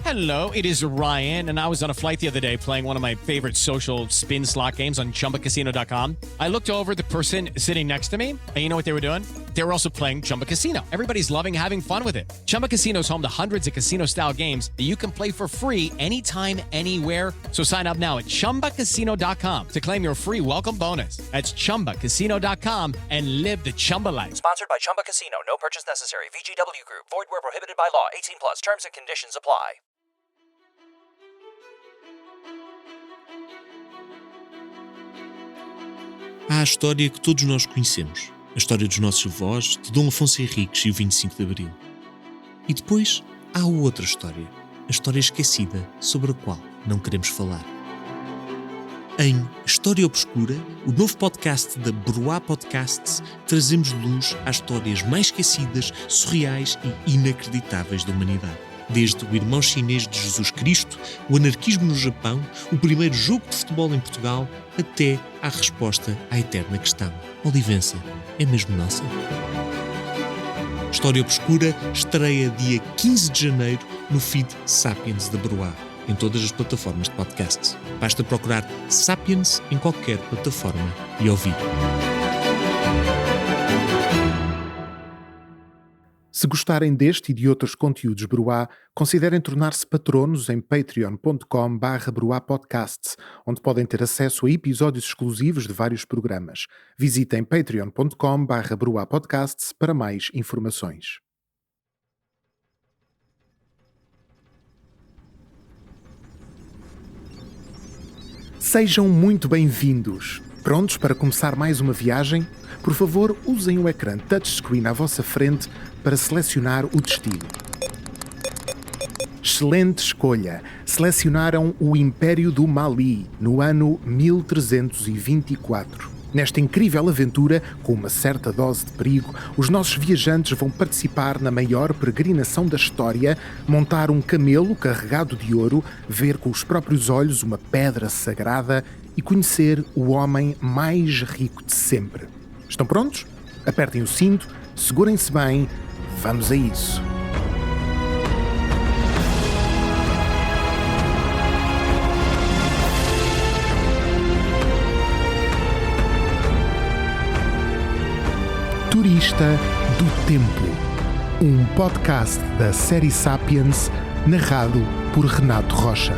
Hello, it is Ryan, and I was on a flight the other day playing one of my favorite social spin slot games on ChumbaCasino.com. I looked over at the person sitting next to me, and you know what they were doing? They were also playing Chumba Casino. Everybody's loving having fun with it. Chumba Casino is home to hundreds of casino-style games that you can play for free anytime, anywhere. So sign up now at ChumbaCasino.com to claim your free welcome bonus. That's ChumbaCasino.com and live the Chumba life. Sponsored by Chumba Casino. No purchase necessary. VGW Group. Void where prohibited by law. 18 plus. Terms and conditions apply. Há a história que todos nós conhecemos, a história dos nossos avós, de Dom Afonso Henriques e o 25 de Abril. E depois há outra história, a história esquecida, sobre a qual não queremos falar. Em História Obscura, o novo podcast da Broá Podcasts, trazemos luz às histórias mais esquecidas, surreais e inacreditáveis da humanidade. Desde o irmão chinês de Jesus Cristo, o anarquismo no Japão, o primeiro jogo de futebol em Portugal, até à resposta à eterna questão: Olivença é mesmo nossa? História Obscura estreia dia 15 de janeiro no feed Sapiens da Broá, em todas as plataformas de podcasts. Basta procurar Sapiens em qualquer plataforma e ouvir. Se gostarem deste e de outros conteúdos Broá, considerem tornar-se patronos em patreon.com/broapodcasts, onde podem ter acesso a episódios exclusivos de vários programas. Visitem patreon.com/broapodcasts para mais informações. Sejam muito bem-vindos. Prontos para começar mais uma viagem? Por favor, usem o ecrã touchscreen à vossa frente para selecionar o destino. Excelente escolha! Selecionaram o Império do Mali, no ano 1324. Nesta incrível aventura, com uma certa dose de perigo, os nossos viajantes vão participar na maior peregrinação da história, montar um camelo carregado de ouro, ver com os próprios olhos uma pedra sagrada e conhecer o homem mais rico de sempre. Estão prontos? Apertem o cinto, segurem-se bem, vamos a isso. Turista do Tempo, um podcast da série Sapiens, narrado por Renato Rocha.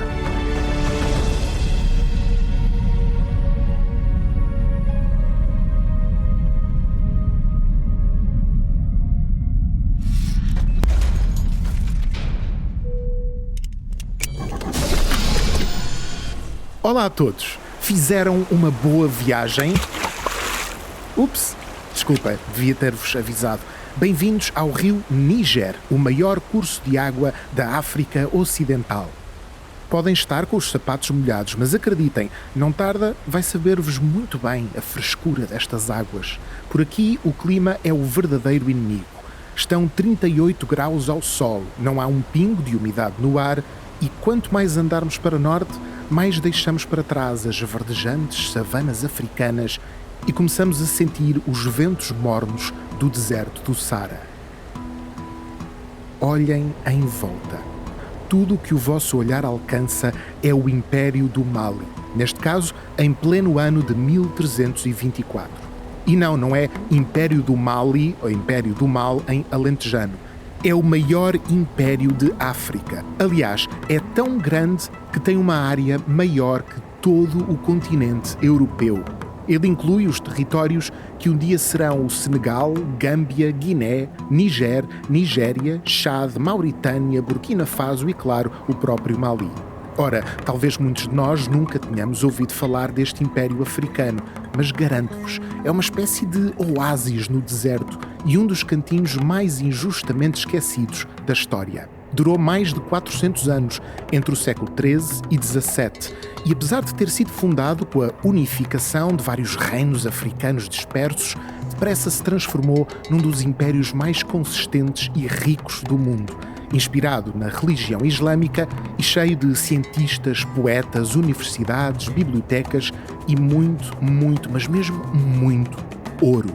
Olá a todos! Fizeram uma boa viagem? Ups! Desculpa, devia ter-vos avisado. Bem-vindos ao rio Níger, o maior curso de água da África Ocidental. Podem estar com os sapatos molhados, mas acreditem, não tarda, vai saber-vos muito bem a frescura destas águas. Por aqui, o clima é o verdadeiro inimigo. Estão 38 graus ao sol, não há um pingo de umidade no ar e quanto mais andarmos para norte, mais deixamos para trás as verdejantes savanas africanas e começamos a sentir os ventos mornos do deserto do Saara. Olhem em volta. Tudo o que o vosso olhar alcança é o Império do Mali, neste caso, em pleno ano de 1324. E não é Império do Mali ou Império do Mal em alentejano. É o maior império de África. Aliás, é tão grande que tem uma área maior que todo o continente europeu. Ele inclui os territórios que um dia serão o Senegal, Gâmbia, Guiné, Níger, Nigéria, Chad, Mauritânia, Burkina Faso e, claro, o próprio Mali. Ora, talvez muitos de nós nunca tenhamos ouvido falar deste império africano, mas garanto-vos, é uma espécie de oásis no deserto e um dos cantinhos mais injustamente esquecidos da história. Durou mais de 400 anos, entre o século XIII e XVII, e apesar de ter sido fundado com a unificação de vários reinos africanos dispersos, depressa se transformou num dos impérios mais consistentes e ricos do mundo, inspirado na religião islâmica e cheio de cientistas, poetas, universidades, bibliotecas e muito, mas mesmo muito ouro.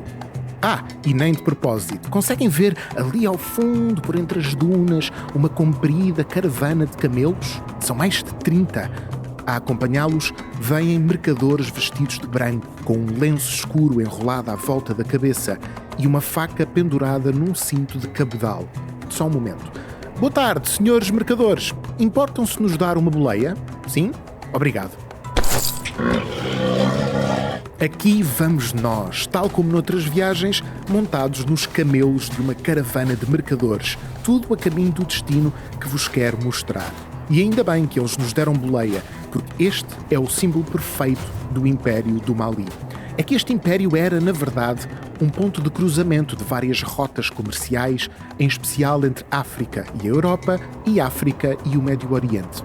E nem de propósito. Conseguem ver ali ao fundo, por entre as dunas, uma comprida caravana de camelos? São mais de 30. A acompanhá-los vêm mercadores vestidos de branco, com um lenço escuro enrolado à volta da cabeça e uma faca pendurada num cinto de cabedal. Só um momento. Boa tarde, senhores mercadores. Importam-se nos dar uma boleia? Sim? Obrigado. Aqui vamos nós, tal como noutras viagens, montados nos camelos de uma caravana de mercadores, tudo a caminho do destino que vos quero mostrar. E ainda bem que eles nos deram boleia, porque este é o símbolo perfeito do Império do Mali. É que este império era, na verdade, um ponto de cruzamento de várias rotas comerciais, em especial entre África e a Europa e África e o Médio Oriente.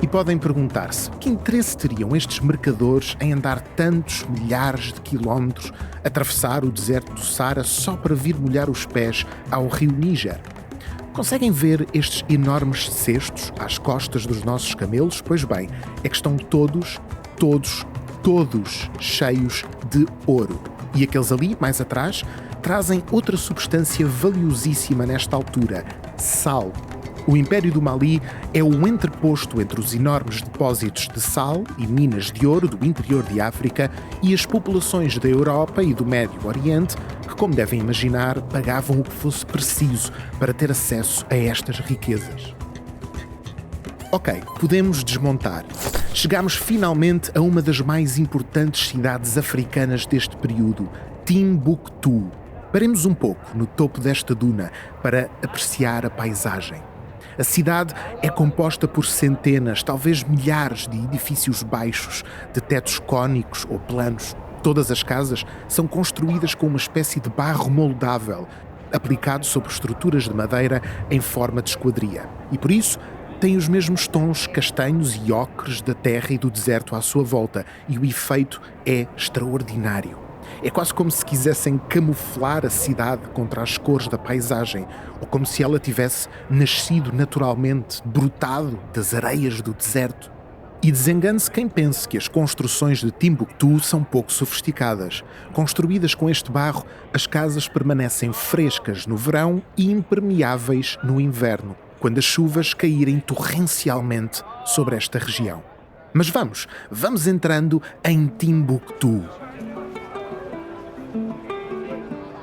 E podem perguntar-se, que interesse teriam estes mercadores em andar tantos milhares de quilómetros, atravessar o deserto do Saara só para vir molhar os pés ao rio Níger? Conseguem ver estes enormes cestos às costas dos nossos camelos? Pois bem, é que estão todos cheios de ouro. E aqueles ali, mais atrás, trazem outra substância valiosíssima nesta altura: sal. O Império do Mali é o entreposto entre os enormes depósitos de sal e minas de ouro do interior de África e as populações da Europa e do Médio Oriente, que, como devem imaginar, pagavam o que fosse preciso para ter acesso a estas riquezas. Ok, podemos desmontar. Chegamos finalmente a uma das mais importantes cidades africanas deste período, Timbuktu. Paremos um pouco no topo desta duna para apreciar a paisagem. A cidade é composta por centenas, talvez milhares de edifícios baixos, de tetos cônicos ou planos. Todas as casas são construídas com uma espécie de barro moldável, aplicado sobre estruturas de madeira em forma de esquadria. E por isso, têm os mesmos tons castanhos e ocres da terra e do deserto à sua volta, e o efeito é extraordinário. É quase como se quisessem camuflar a cidade contra as cores da paisagem, ou como se ela tivesse nascido naturalmente, brotado das areias do deserto. E desengane-se quem pense que as construções de Timbuktu são pouco sofisticadas. Construídas com este barro, as casas permanecem frescas no verão e impermeáveis no inverno, quando as chuvas caírem torrencialmente sobre esta região. Mas vamos entrando em Timbuktu.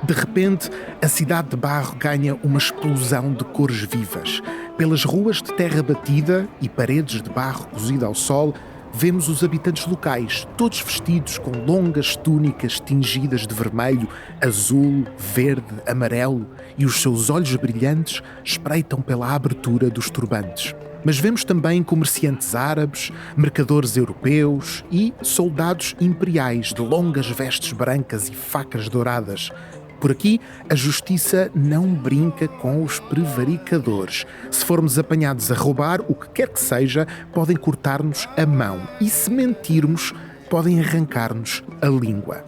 De repente, a cidade de barro ganha uma explosão de cores vivas. Pelas ruas de terra batida e paredes de barro cozida ao sol, vemos os habitantes locais, todos vestidos com longas túnicas tingidas de vermelho, azul, verde, amarelo, e os seus olhos brilhantes espreitam pela abertura dos turbantes. Mas vemos também comerciantes árabes, mercadores europeus e soldados imperiais de longas vestes brancas e facas douradas. Por aqui, a justiça não brinca com os prevaricadores. Se formos apanhados a roubar o que quer que seja, podem cortar-nos a mão. E se mentirmos, podem arrancar-nos a língua.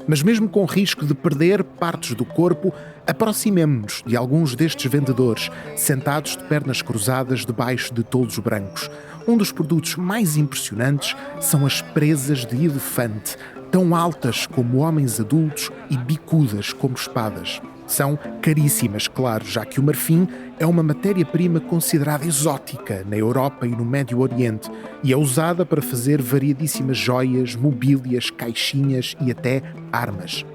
Mas mesmo com risco de perder partes do corpo, aproximemo-nos de alguns destes vendedores, sentados de pernas cruzadas debaixo de toldos brancos. Um dos produtos mais impressionantes são as presas de elefante, tão altas como homens adultos e bicudas como espadas. São caríssimas, claro, já que o marfim é uma matéria-prima considerada exótica na Europa e no Médio Oriente e é usada para fazer variadíssimas joias, mobílias, caixinhas e até armas.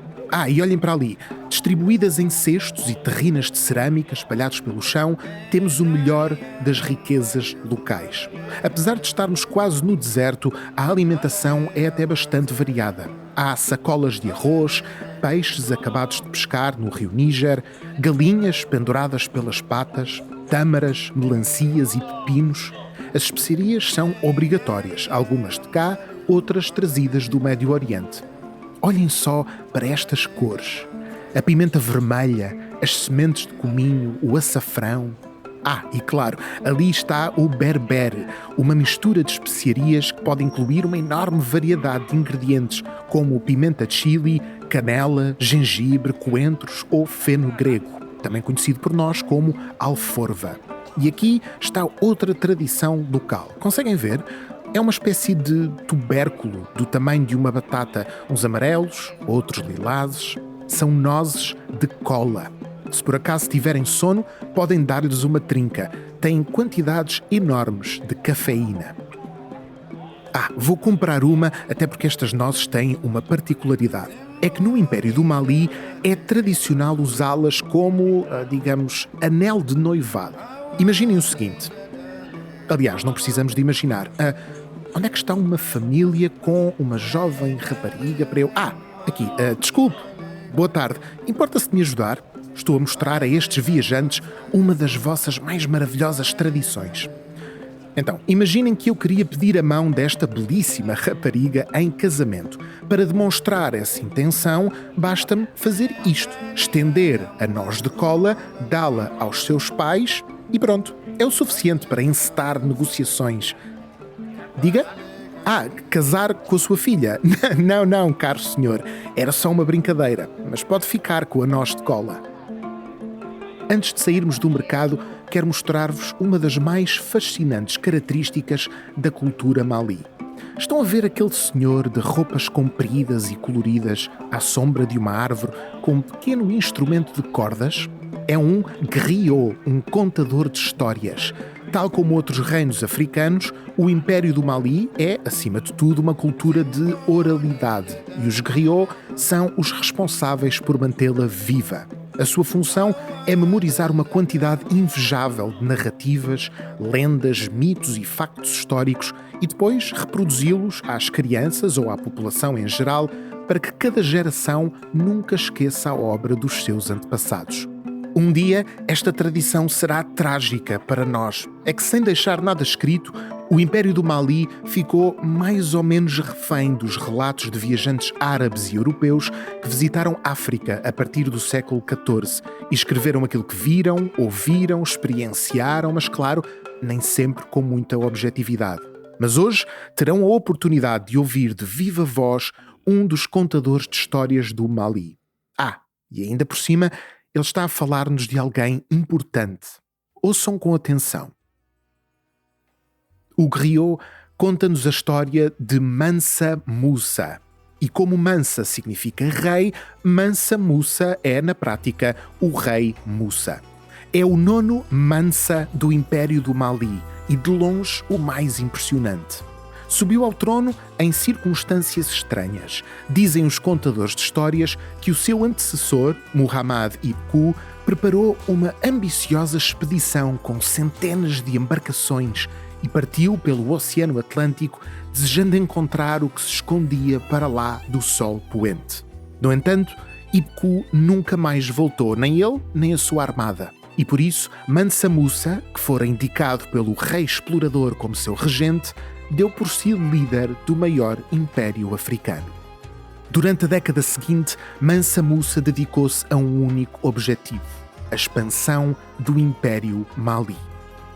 E olhem para ali, distribuídas em cestos e terrinas de cerâmica espalhados pelo chão, temos o melhor das riquezas locais. Apesar de estarmos quase no deserto, a alimentação é até bastante variada. Há sacolas de arroz, peixes acabados de pescar no rio Níger, galinhas penduradas pelas patas, tâmaras, melancias e pepinos. As especiarias são obrigatórias, algumas de cá, outras trazidas do Médio Oriente. Olhem só para estas cores. A pimenta vermelha, as sementes de cominho, o açafrão. E claro, ali está o berbere, uma mistura de especiarias que pode incluir uma enorme variedade de ingredientes, como pimenta chili, canela, gengibre, coentros ou feno grego, também conhecido por nós como alforva. E aqui está outra tradição local. Conseguem ver? É uma espécie de tubérculo do tamanho de uma batata, uns amarelos, outros lilazes. são nozes de cola. Se por acaso tiverem sono, podem dar-lhes uma trinca. Têm quantidades enormes de cafeína. Vou comprar uma, até porque estas nozes têm uma particularidade. É que no Império do Mali é tradicional usá-las como, digamos, anel de noivado. Imaginem o seguinte. Aliás, não precisamos de imaginar. Onde é que está uma família com uma jovem rapariga para eu... aqui. Desculpe. Boa tarde. Importa-se de me ajudar? Estou a mostrar a estes viajantes uma das vossas mais maravilhosas tradições. Então, imaginem que eu queria pedir a mão desta belíssima rapariga em casamento. Para demonstrar essa intenção, basta-me fazer isto. Estender a noz de cola, dá-la aos seus pais e pronto. É o suficiente para encetar negociações. Diga? Casar com a sua filha? Não, caro senhor. Era só uma brincadeira, mas pode ficar com a noz de cola. Antes de sairmos do mercado, quero mostrar-vos uma das mais fascinantes características da cultura Mali. Estão a ver aquele senhor de roupas compridas e coloridas à sombra de uma árvore com um pequeno instrumento de cordas? É um griot, um contador de histórias. Tal como outros reinos africanos, o Império do Mali é, acima de tudo, uma cultura de oralidade e os griots são os responsáveis por mantê-la viva. A sua função é memorizar uma quantidade invejável de narrativas, lendas, mitos e factos históricos e depois reproduzi-los às crianças ou à população em geral para que cada geração nunca esqueça a obra dos seus antepassados. Um dia, esta tradição será trágica para nós. É que, sem deixar nada escrito, o Império do Mali ficou mais ou menos refém dos relatos de viajantes árabes e europeus que visitaram África a partir do século XIV e escreveram aquilo que viram, ouviram, experienciaram, mas, claro, nem sempre com muita objetividade. Mas hoje terão a oportunidade de ouvir de viva voz um dos contadores de histórias do Mali. E ainda por cima, ele está a falar-nos de alguém importante. Ouçam com atenção. O griot conta-nos a história de Mansa Musa. E como Mansa significa rei, Mansa Musa é, na prática, o rei Musa. É o 9º Mansa do Império do Mali e, de longe, o mais impressionante. Subiu ao trono em circunstâncias estranhas. Dizem os contadores de histórias que o seu antecessor, Muhammad ibn Qu, preparou uma ambiciosa expedição com centenas de embarcações e partiu pelo Oceano Atlântico desejando encontrar o que se escondia para lá do sol poente. No entanto, Ibn Qu nunca mais voltou, nem ele, nem a sua armada. E por isso, Mansa Musa, que fora indicado pelo rei explorador como seu regente, deu por si líder do maior império africano. Durante a década seguinte, Mansa Musa dedicou-se a um único objetivo: a expansão do Império Mali.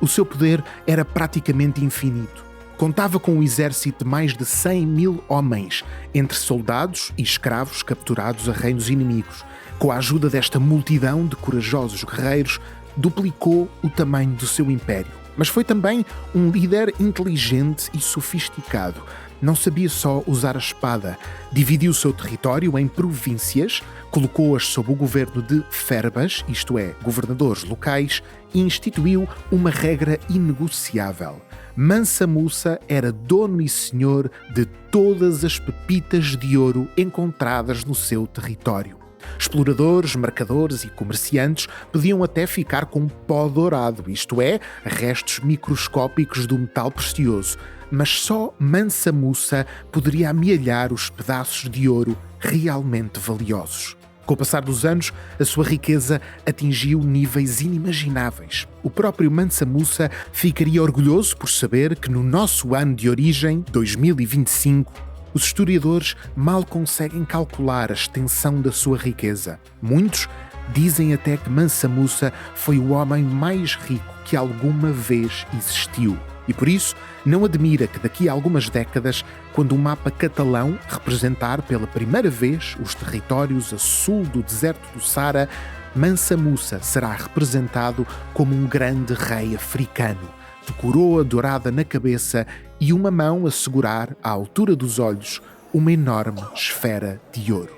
O seu poder era praticamente infinito. Contava com um exército de mais de 100 mil homens, entre soldados e escravos capturados a reinos inimigos. Com a ajuda desta multidão de corajosos guerreiros, duplicou o tamanho do seu império. Mas foi também um líder inteligente e sofisticado. Não sabia só usar a espada. Dividiu o seu território em províncias, colocou-as sob o governo de ferbas, isto é, governadores locais, e instituiu uma regra inegociável. Mansa Musa era dono e senhor de todas as pepitas de ouro encontradas no seu território. Exploradores, mercadores e comerciantes podiam até ficar com pó dourado, isto é, restos microscópicos do metal precioso, mas só Mansa Musa poderia amealhar os pedaços de ouro realmente valiosos. Com o passar dos anos, a sua riqueza atingiu níveis inimagináveis. O próprio Mansa Musa ficaria orgulhoso por saber que no nosso ano de origem, 2025, os historiadores mal conseguem calcular a extensão da sua riqueza. Muitos dizem até que Mansa Musa foi o homem mais rico que alguma vez existiu. E por isso, não admira que daqui a algumas décadas, quando o mapa catalão representar pela primeira vez os territórios a sul do deserto do Sara, Mansa Musa será representado como um grande rei africano, de coroa dourada na cabeça e uma mão a segurar, à altura dos olhos, uma enorme esfera de ouro.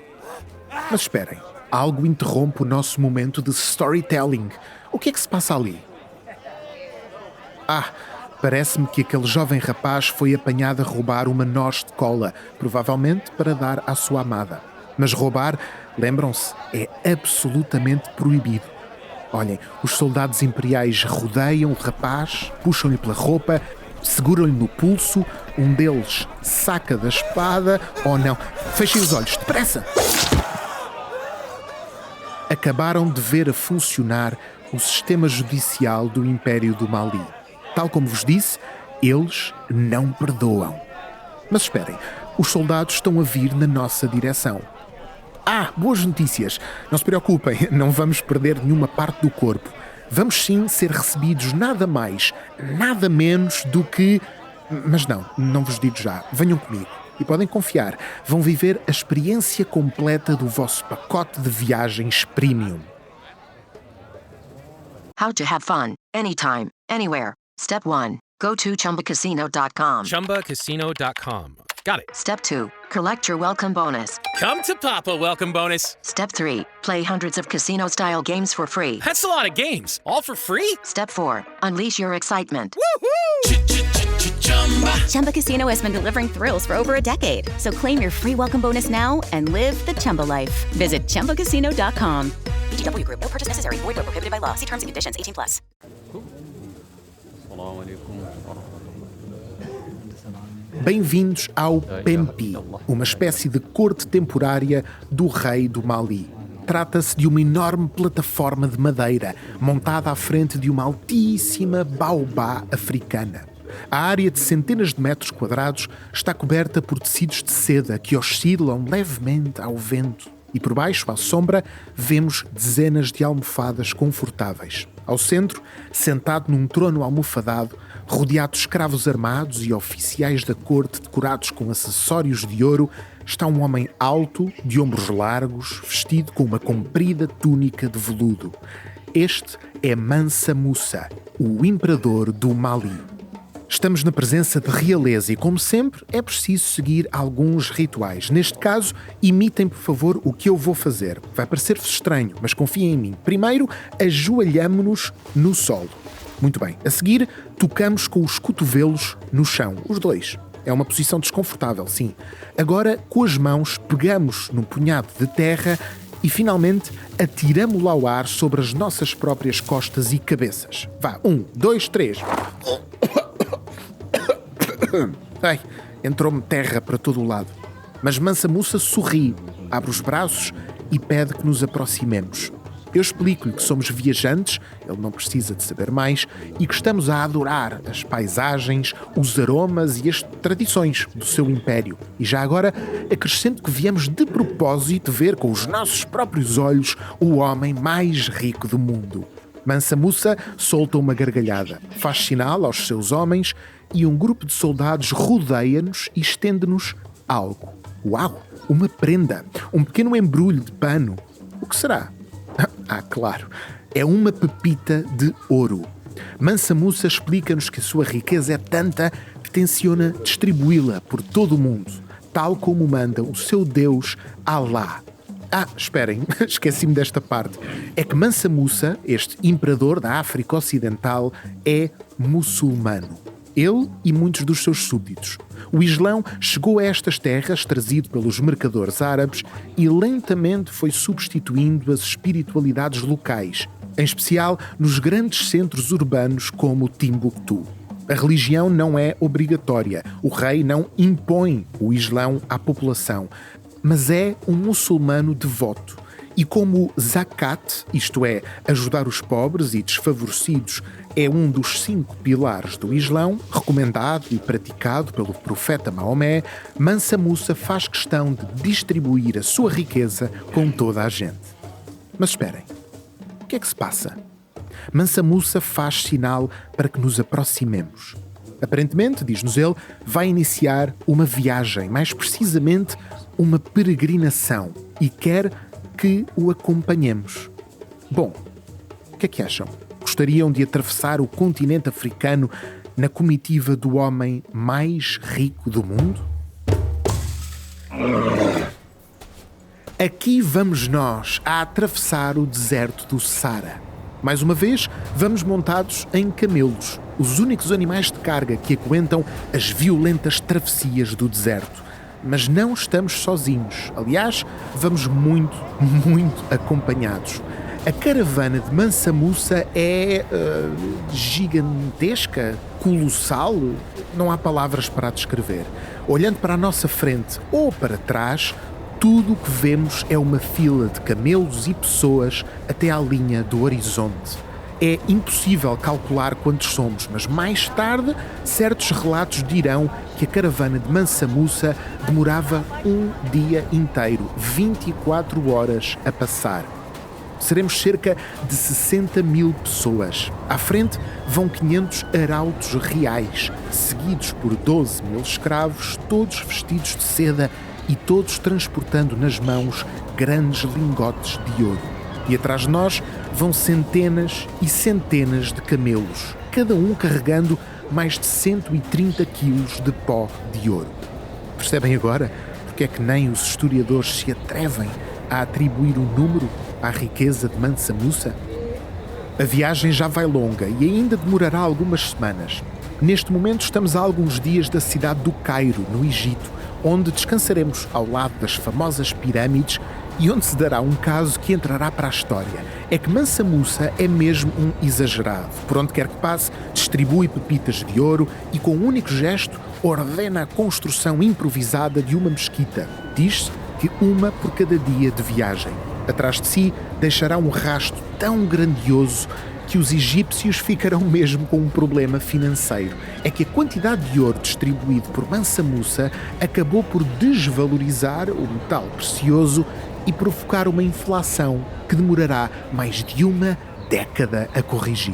Mas esperem, algo interrompe o nosso momento de storytelling. O que é que se passa ali? Parece-me que aquele jovem rapaz foi apanhado a roubar uma noz de cola, provavelmente para dar à sua amada. Mas roubar, lembram-se, é absolutamente proibido. Olhem, os soldados imperiais rodeiam o rapaz, puxam-lhe pela roupa, seguram-lhe no pulso, um deles saca da espada, não, fechem os olhos, depressa! Acabaram de ver a funcionar o sistema judicial do Império do Mali. Tal como vos disse, eles não perdoam. Mas esperem, os soldados estão a vir na nossa direção. Boas notícias. Não se preocupem, não vamos perder nenhuma parte do corpo. Vamos sim ser recebidos nada mais, nada menos do que... Mas não vos digo já. Venham comigo. E podem confiar, vão viver a experiência completa do vosso pacote de viagens premium. How to have fun, anytime, anywhere. Step 1. Go to ChumbaCasino.com. ChumbaCasino.com. Got it. Step 2. Collect your welcome bonus. Come to Papa welcome bonus. Step 3. Play hundreds of casino-style games for free. That's a lot of games. All for free? Step 4. Unleash your excitement. Woohoo! Chumba Casino has been delivering thrills for over a decade. So claim your free welcome bonus now and live the Chumba life. Visit ChumbaCasino.com. VGW Group. No purchase necessary. Void where prohibited by law. See terms and conditions. 18+. Bem-vindos ao Pempi, uma espécie de corte temporária do rei do Mali. Trata-se de uma enorme plataforma de madeira montada à frente de uma altíssima baobá africana. A área de centenas de metros quadrados está coberta por tecidos de seda que oscilam levemente ao vento. E por baixo, à sombra, vemos dezenas de almofadas confortáveis. Ao centro, sentado num trono almofadado, rodeado de escravos armados e oficiais da corte decorados com acessórios de ouro, está um homem alto, de ombros largos, vestido com uma comprida túnica de veludo. Este é Mansa Musa, o imperador do Mali. Estamos na presença de realeza e, como sempre, é preciso seguir alguns rituais. Neste caso, imitem, por favor, o que eu vou fazer. Vai parecer-vos estranho, mas confiem em mim. Primeiro, ajoelhamo-nos no solo. Muito bem. A seguir, tocamos com os cotovelos no chão, os dois. É uma posição desconfortável, sim. Agora, com as mãos, pegamos num punhado de terra e, finalmente, atiramo-lo ao ar sobre as nossas próprias costas e cabeças. Vá, 1, 2, 3... Ai, entrou-me terra para todo o lado. Mas Mansa Musa sorri, abre os braços e pede que nos aproximemos. Eu explico-lhe que somos viajantes, ele não precisa de saber mais, e que estamos a adorar as paisagens, os aromas e as tradições do seu império. E já agora acrescento que viemos de propósito ver com os nossos próprios olhos o homem mais rico do mundo. Mansa Musa solta uma gargalhada, faz sinal aos seus homens e um grupo de soldados rodeia-nos e estende-nos algo. Uau! Uma prenda! Um pequeno embrulho de pano. O que será? Claro! É uma pepita de ouro. Mansa Musa explica-nos que a sua riqueza é tanta que tenciona distribuí-la por todo o mundo, tal como manda o seu Deus Alá. Esperem, esqueci-me desta parte. É que Mansa Musa, este imperador da África Ocidental, é muçulmano. Ele e muitos dos seus súbditos. O Islão chegou a estas terras trazido pelos mercadores árabes e lentamente foi substituindo as espiritualidades locais, em especial nos grandes centros urbanos como Timbuktu. A religião não é obrigatória. O rei não impõe o Islão à população, mas é um muçulmano devoto. E como zakat, isto é, ajudar os pobres e desfavorecidos, é um dos 5 pilares do Islão, recomendado e praticado pelo profeta Maomé, Mansa Musa faz questão de distribuir a sua riqueza com toda a gente. Mas esperem, o que é que se passa? Mansa Musa faz sinal para que nos aproximemos. Aparentemente, diz-nos ele, vai iniciar uma viagem, mais precisamente uma peregrinação, e quer que o acompanhemos. Bom, o que é que acham? Gostariam de atravessar o continente africano na comitiva do homem mais rico do mundo? Aqui vamos nós a atravessar o deserto do Saara. Mais uma vez, vamos montados em camelos, os únicos animais de carga que aguentam as violentas travessias do deserto. Mas não estamos sozinhos. Aliás, vamos muito acompanhados. A caravana de Mansa Musa é gigantesca, colossal, não há palavras para a descrever. Olhando para a nossa frente ou para trás, tudo o que vemos é uma fila de camelos e pessoas até à linha do horizonte. É impossível calcular quantos somos, mas mais tarde certos relatos dirão que a caravana de Mansa Musa demorava um dia inteiro, 24 horas a passar. Seremos cerca de 60 mil pessoas. À frente vão 500 arautos reais, seguidos por 12 mil escravos, todos vestidos de seda e todos transportando nas mãos grandes lingotes de ouro. E atrás de nós vão centenas e centenas de camelos, cada um carregando mais de 130 quilos de pó de ouro. Percebem agora porque é que nem os historiadores se atrevem a atribuir um número à riqueza de Mansa Musa? A viagem já vai longa e ainda demorará algumas semanas. Neste momento estamos a alguns dias da cidade do Cairo, no Egito, onde descansaremos ao lado das famosas pirâmides e onde se dará um caso que entrará para a história. É que Mansa Musa é mesmo um exagerado. Por onde quer que passe, distribui pepitas de ouro e com um único gesto ordena a construção improvisada de uma mesquita. Diz-se que uma por cada dia de viagem. Atrás de si deixará um rasto tão grandioso que os egípcios ficarão mesmo com um problema financeiro. É que a quantidade de ouro distribuído por Mansa Musa acabou por desvalorizar o metal precioso e provocar uma inflação que demorará mais de uma década a corrigir.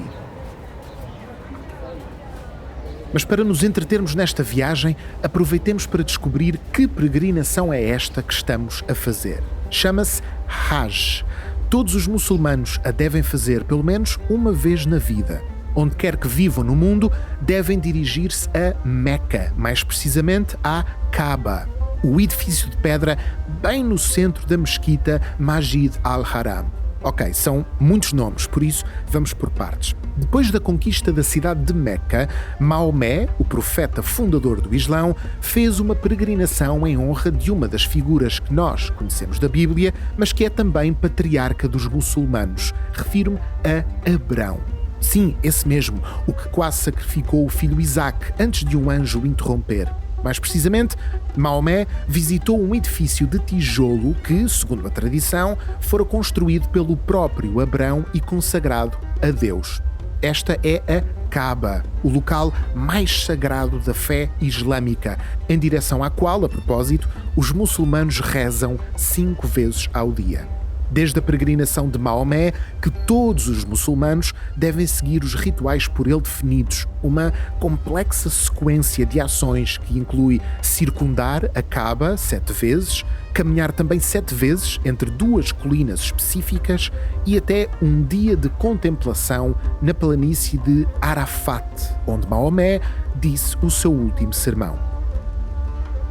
Mas para nos entretermos nesta viagem, aproveitemos para descobrir que peregrinação é esta que estamos a fazer. Chama-se Hajj. Todos os muçulmanos a devem fazer pelo menos uma vez na vida. Onde quer que vivam no mundo, devem dirigir-se a Meca, mais precisamente à Kaaba, o edifício de pedra bem no centro da mesquita Masjid al-Haram. Ok, são muitos nomes, por isso vamos por partes. Depois da conquista da cidade de Meca, Maomé, o profeta fundador do Islão, fez uma peregrinação em honra de uma das figuras que nós conhecemos da Bíblia, mas que é também patriarca dos muçulmanos. Refiro-me a Abrão. Sim, esse mesmo, o que quase sacrificou o filho Isaac antes de um anjo o interromper. Mais precisamente, Maomé visitou um edifício de tijolo que, segundo a tradição, fora construído pelo próprio Abrão e consagrado a Deus. Esta é a Kaaba, o local mais sagrado da fé islâmica, em direção à qual, a propósito, os muçulmanos rezam 5 vezes ao dia. Desde a peregrinação de Maomé, que todos os muçulmanos devem seguir os rituais por ele definidos, uma complexa sequência de ações que inclui circundar a Kaaba 7 vezes, caminhar também 7 vezes entre 2 colinas específicas e até um dia de contemplação na planície de Arafat, onde Maomé disse o seu último sermão.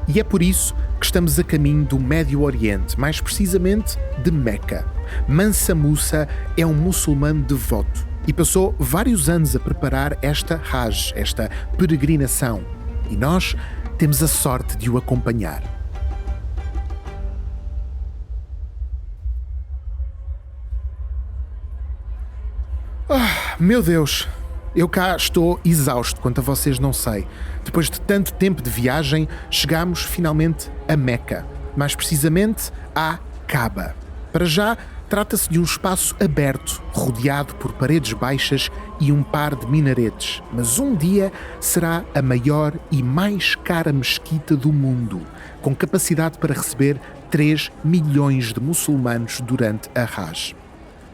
E é por isso que estamos a caminho do Médio Oriente, mais precisamente de Meca. Mansa Musa é um muçulmano devoto e passou vários anos a preparar esta Hajj, esta peregrinação. E nós temos a sorte de o acompanhar. Meu Deus! Eu cá estou exausto, quanto a vocês não sei. Depois de tanto tempo de viagem, chegamos finalmente a Meca, mais precisamente à Kaaba. Para já, trata-se de um espaço aberto, rodeado por paredes baixas e um par de minaretes. Mas um dia será a maior e mais cara mesquita do mundo, com capacidade para receber 3 milhões de muçulmanos durante a Hajj.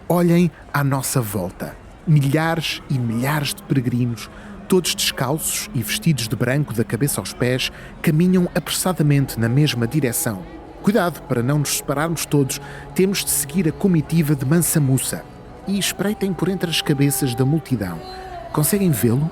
Olhem à nossa volta. Milhares e milhares de peregrinos, todos descalços e vestidos de branco da cabeça aos pés, caminham apressadamente na mesma direção. Cuidado, para não nos separarmos todos, temos de seguir a comitiva de Mansa Musa. E espreitem por entre as cabeças da multidão. Conseguem vê-lo?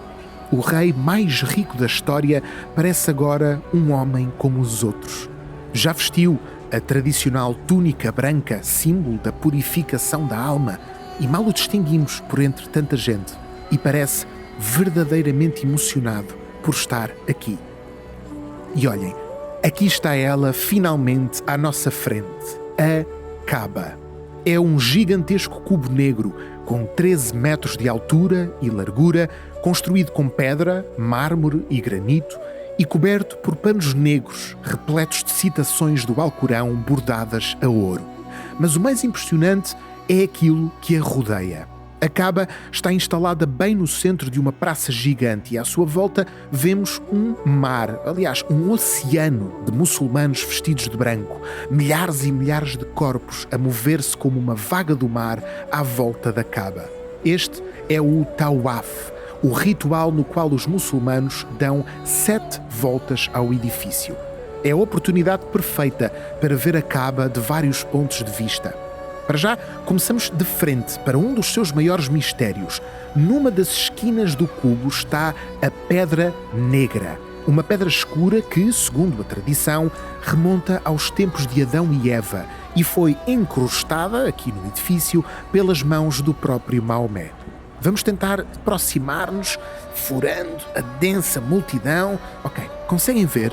O rei mais rico da história parece agora um homem como os outros. Já vestiu a tradicional túnica branca, símbolo da purificação da alma, e mal o distinguimos por entre tanta gente. E parece verdadeiramente emocionado por estar aqui. E olhem, aqui está ela finalmente à nossa frente, a Kaaba. É um gigantesco cubo negro com 13 metros de altura e largura, construído com pedra, mármore e granito e coberto por panos negros repletos de citações do Alcorão bordadas a ouro. Mas o mais impressionante é aquilo que a rodeia. A Kaaba está instalada bem no centro de uma praça gigante e à sua volta vemos um mar, aliás, um oceano de muçulmanos vestidos de branco, milhares e milhares de corpos a mover-se como uma vaga do mar à volta da Kaaba. Este é o Tawaf, o ritual no qual os muçulmanos dão 7 voltas ao edifício. É a oportunidade perfeita para ver a Kaaba de vários pontos de vista. Para já, começamos de frente para um dos seus maiores mistérios. Numa das esquinas do cubo está a Pedra Negra, uma pedra escura que, segundo a tradição, remonta aos tempos de Adão e Eva e foi encrustada aqui no edifício pelas mãos do próprio Maomé. Vamos tentar aproximar-nos, furando a densa multidão. Ok, conseguem ver?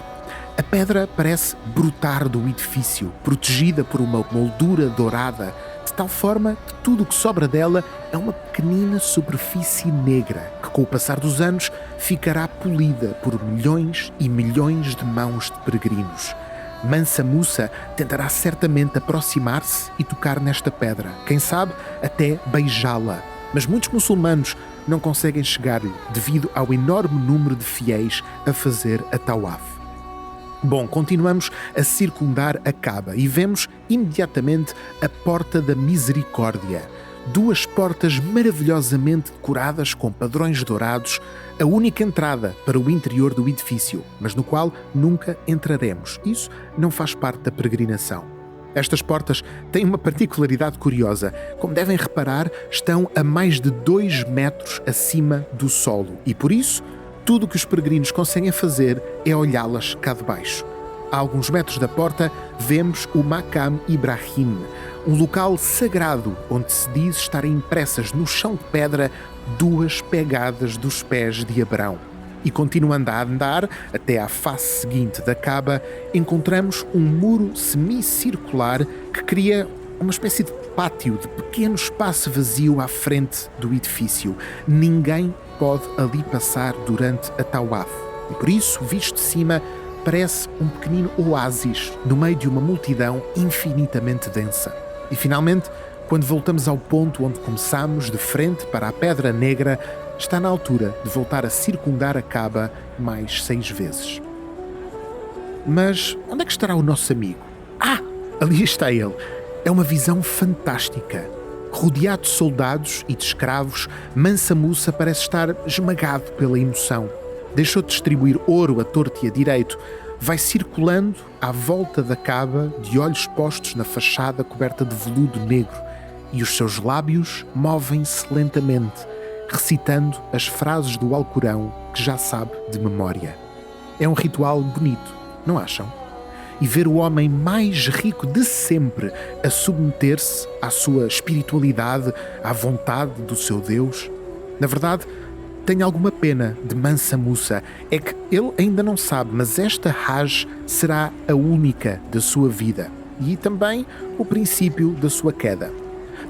A pedra parece brotar do edifício, protegida por uma moldura dourada, de tal forma que tudo o que sobra dela é uma pequenina superfície negra, que com o passar dos anos ficará polida por milhões e milhões de mãos de peregrinos. Mansa Musa tentará certamente aproximar-se e tocar nesta pedra, quem sabe até beijá-la. Mas muitos muçulmanos não conseguem chegar-lhe devido ao enorme número de fiéis a fazer a Tawaf. Bom, continuamos a circundar a Kaaba e vemos imediatamente a Porta da Misericórdia. 2 portas maravilhosamente decoradas com padrões dourados, a única entrada para o interior do edifício, mas no qual nunca entraremos. Isso não faz parte da peregrinação. Estas portas têm uma particularidade curiosa. Como devem reparar, estão a mais de 2 metros acima do solo e, por isso, tudo o que os peregrinos conseguem fazer é olhá-las cá de baixo. A alguns metros da porta vemos o Maqam Ibrahim, um local sagrado onde se diz estarem impressas no chão de pedra 2 pegadas dos pés de Abrão. E continuando a andar até à face seguinte da Kaaba, encontramos um muro semicircular que cria uma espécie de pátio, de pequeno espaço vazio à frente do edifício. Ninguém pode ali passar durante a Tawaf. E por isso, visto de cima, parece um pequenino oásis no meio de uma multidão infinitamente densa. E finalmente, quando voltamos ao ponto onde começamos, de frente para a Pedra Negra, está na altura de voltar a circundar a Kaaba mais 6 vezes. Mas onde é que estará o nosso amigo? Ah, ali está ele. É uma visão fantástica. Rodeado de soldados e de escravos, Mansa Musa parece estar esmagado pela emoção. Deixou de distribuir ouro a torto e a direito. Vai circulando à volta da Kaaba, de olhos postos na fachada coberta de veludo negro, e os seus lábios movem-se lentamente, recitando as frases do Alcorão que já sabe de memória. É um ritual bonito, não acham? E ver o homem mais rico de sempre a submeter-se à sua espiritualidade, à vontade do seu Deus. Na verdade, tenho alguma pena de Mansa Musa. É que ele ainda não sabe, mas esta Hajj será a única da sua vida e também o princípio da sua queda.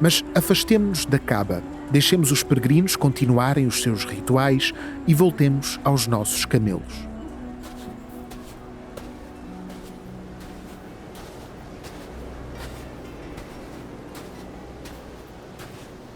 Mas afastemo-nos da Kaaba, deixemos os peregrinos continuarem os seus rituais e voltemos aos nossos camelos.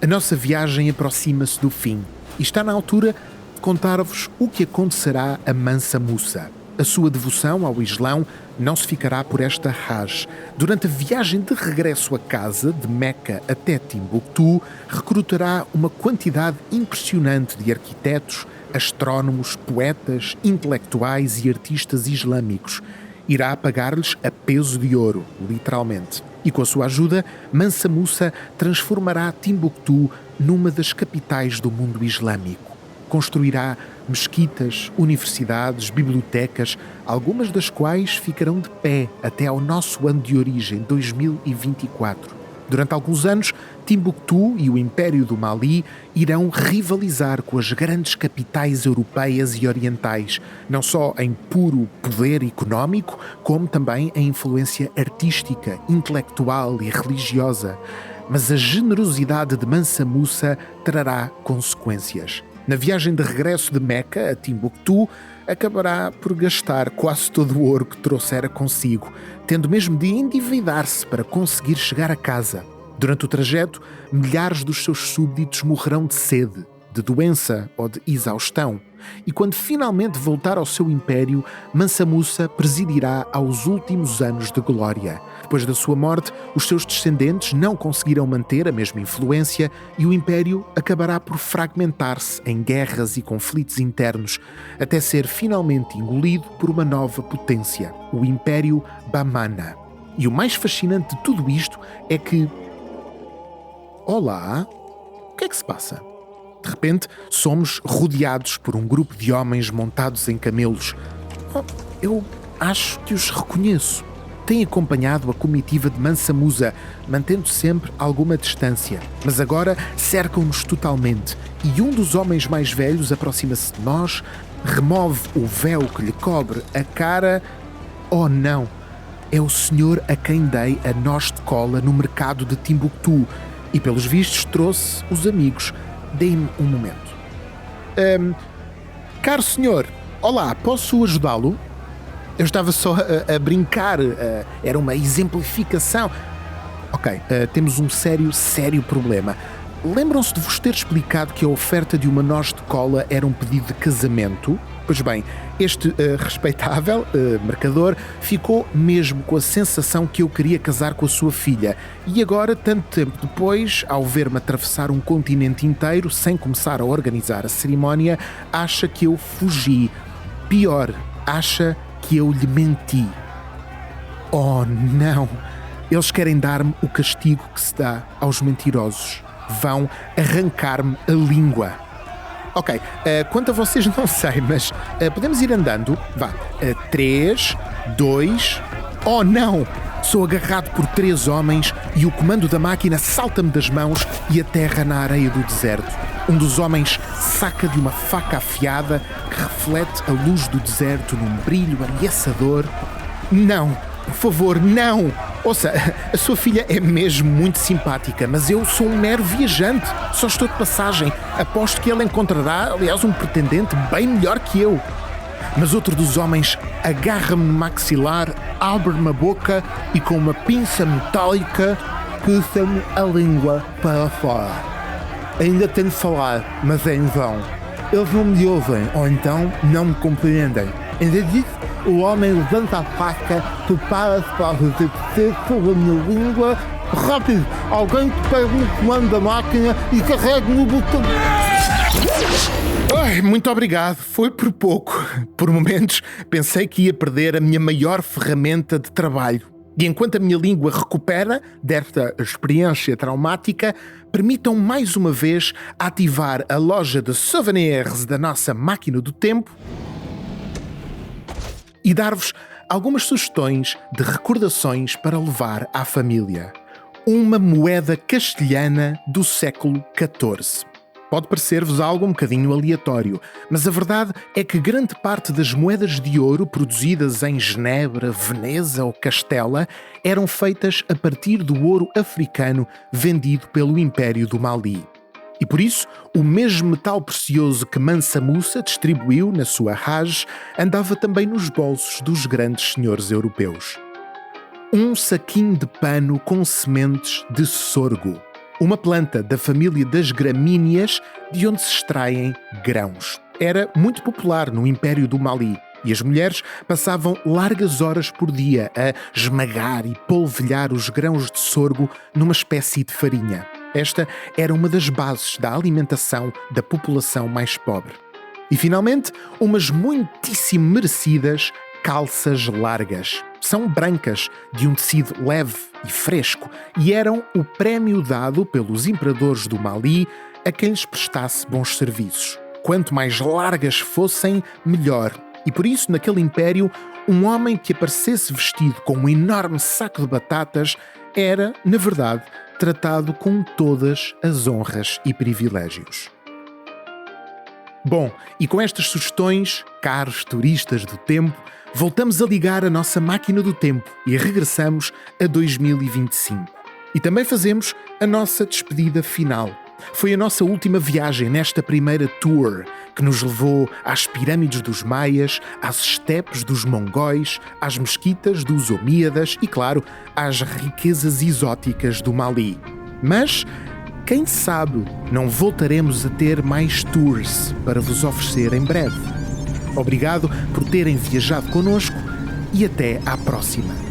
A nossa viagem aproxima-se do fim e está na altura de contar-vos o que acontecerá a Mansa Musa. A sua devoção ao Islão não se ficará por esta Hajj. Durante a viagem de regresso a casa, de Meca até Timbuktu, recrutará uma quantidade impressionante de arquitetos, astrónomos, poetas, intelectuais e artistas islâmicos. Irá pagar-lhes a peso de ouro, literalmente. E com a sua ajuda, Mansa Musa transformará Timbuktu numa das capitais do mundo islâmico. construirá mesquitas, universidades, bibliotecas, algumas das quais ficarão de pé até ao nosso ano de origem, 2024. Durante alguns anos, Timbuktu e o Império do Mali irão rivalizar com as grandes capitais europeias e orientais, não só em puro poder económico, como também em influência artística, intelectual e religiosa. Mas a generosidade de Mansa Musa trará consequências. Na viagem de regresso de Meca a Timbuktu, acabará por gastar quase todo o ouro que trouxera consigo, tendo mesmo de endividar-se para conseguir chegar a casa. Durante o trajeto, milhares dos seus súbditos morrerão de sede, de doença ou de exaustão. E quando finalmente voltar ao seu império, Mansa Musa presidirá aos últimos anos de glória. Depois da sua morte, os seus descendentes não conseguirão manter a mesma influência e o império acabará por fragmentar-se em guerras e conflitos internos, até ser finalmente engolido por uma nova potência, o Império Bamana. E o mais fascinante de tudo isto é que... Olá, o que é que se passa? De repente, somos rodeados por um grupo de homens montados em camelos. Eu acho que os reconheço. Têm acompanhado a comitiva de Mansa Musa, mantendo sempre alguma distância. Mas agora cercam-nos totalmente. E um dos homens mais velhos aproxima-se de nós, remove o véu que lhe cobre a cara. Oh não! É o senhor a quem dei a noz de cola no mercado de Timbuktu. E pelos vistos trouxe os amigos. Dê-me um momento. Caro senhor, olá, posso ajudá-lo? Eu estava só a brincar, era uma exemplificação. Ok, temos um sério problema. Lembram-se de vos ter explicado que a oferta de uma noz de cola era um pedido de casamento? Pois bem, este respeitável mercador ficou mesmo com a sensação que eu queria casar com a sua filha. E agora, tanto tempo depois, ao ver-me atravessar um continente inteiro sem começar a organizar a cerimónia, acha que eu fugi. Pior, acha que eu lhe menti. Oh não! Eles querem dar-me o castigo que se dá aos mentirosos. Vão arrancar-me a língua. Ok, quanto a vocês não sei, mas podemos ir andando? Vá, 3, 2... Oh não! Sou agarrado por 3 homens e o comando da máquina salta-me das mãos e aterra na areia do deserto. Um dos homens saca de uma faca afiada que reflete a luz do deserto num brilho ameaçador. Não! Por favor, não! Ouça, a sua filha é mesmo muito simpática, mas eu sou um mero viajante. Só estou de passagem. Aposto que ela encontrará, aliás, um pretendente bem melhor que eu. Mas outro dos homens agarra-me no maxilar, abre-me a boca e com uma pinça metálica puxa-me a língua para fora. Ainda tenho de falar, mas é em vão. Eles não me ouvem, ou então não me compreendem. Em vez disso, o homem levanta a faca, prepara-se para exercer sobre a minha língua. Rápido! Alguém que pegue no comando da máquina e carregue no botão. Ai, muito obrigado. Foi por pouco. Por momentos, pensei que ia perder a minha maior ferramenta de trabalho. E enquanto a minha língua recupera desta experiência traumática, permitam mais uma vez ativar a loja de souvenirs da nossa máquina do tempo e dar-vos algumas sugestões de recordações para levar à família. Uma moeda castelhana do século XIV. Pode parecer-vos algo um bocadinho aleatório, mas a verdade é que grande parte das moedas de ouro produzidas em Genebra, Veneza ou Castela eram feitas a partir do ouro africano vendido pelo Império do Mali. E por isso, o mesmo metal precioso que Mansa Musa distribuiu na sua Hajj andava também nos bolsos dos grandes senhores europeus. Um saquinho de pano com sementes de sorgo, uma planta da família das gramíneas de onde se extraem grãos. Era muito popular no Império do Mali e as mulheres passavam largas horas por dia a esmagar e polvilhar os grãos de sorgo numa espécie de farinha. Esta era uma das bases da alimentação da população mais pobre. E finalmente, umas muitíssimo merecidas calças largas. São brancas, de um tecido leve e fresco, e eram o prémio dado pelos imperadores do Mali a quem lhes prestasse bons serviços. quanto mais largas fossem, melhor. E por isso, naquele império, um homem que aparecesse vestido com um enorme saco de batatas era, na verdade, tratado com todas as honras e privilégios. Bom, e com estas sugestões, caros turistas do tempo, voltamos a ligar a nossa máquina do tempo e regressamos a 2025. E também fazemos a nossa despedida final. Foi a nossa última viagem nesta primeira tour, que nos levou às pirâmides dos Maias, às estepes dos Mongóis, às mesquitas dos Omíadas e, claro, às riquezas exóticas do Mali. Mas, quem sabe, não voltaremos a ter mais tours para vos oferecer em breve. Obrigado por terem viajado connosco e até à próxima.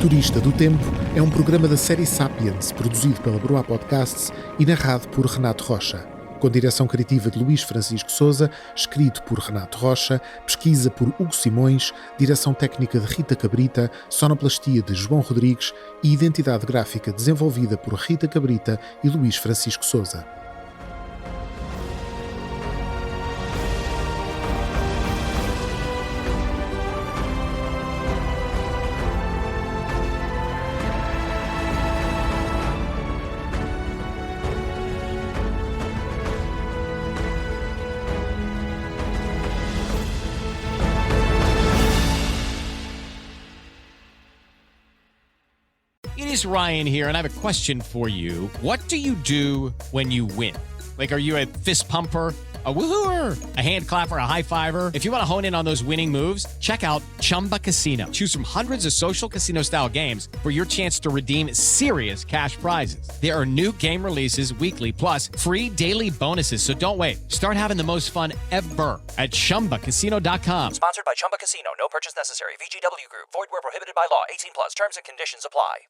Turista do Tempo é um programa da série Sapiens, produzido pela Broa Podcasts e narrado por Renato Rocha. Com direção criativa de Luís Francisco Sousa, escrito por Renato Rocha, pesquisa por Hugo Simões, direção técnica de Rita Cabrita, sonoplastia de João Rodrigues e identidade gráfica desenvolvida por Rita Cabrita e Luís Francisco Sousa. It is Ryan here, and I have a question for you. What do you do when you win? Like, are you a fist pumper, a woohooer, a hand clapper, a high fiver? If you want to hone in on those winning moves, check out Chumba Casino. Choose from hundreds of social casino-style games for your chance to redeem serious cash prizes. There are new game releases weekly, plus free daily bonuses. So don't wait. Start having the most fun ever at ChumbaCasino.com. Sponsored by Chumba Casino. No purchase necessary. VGW Group. Void where prohibited by law. 18 plus. Terms and conditions apply.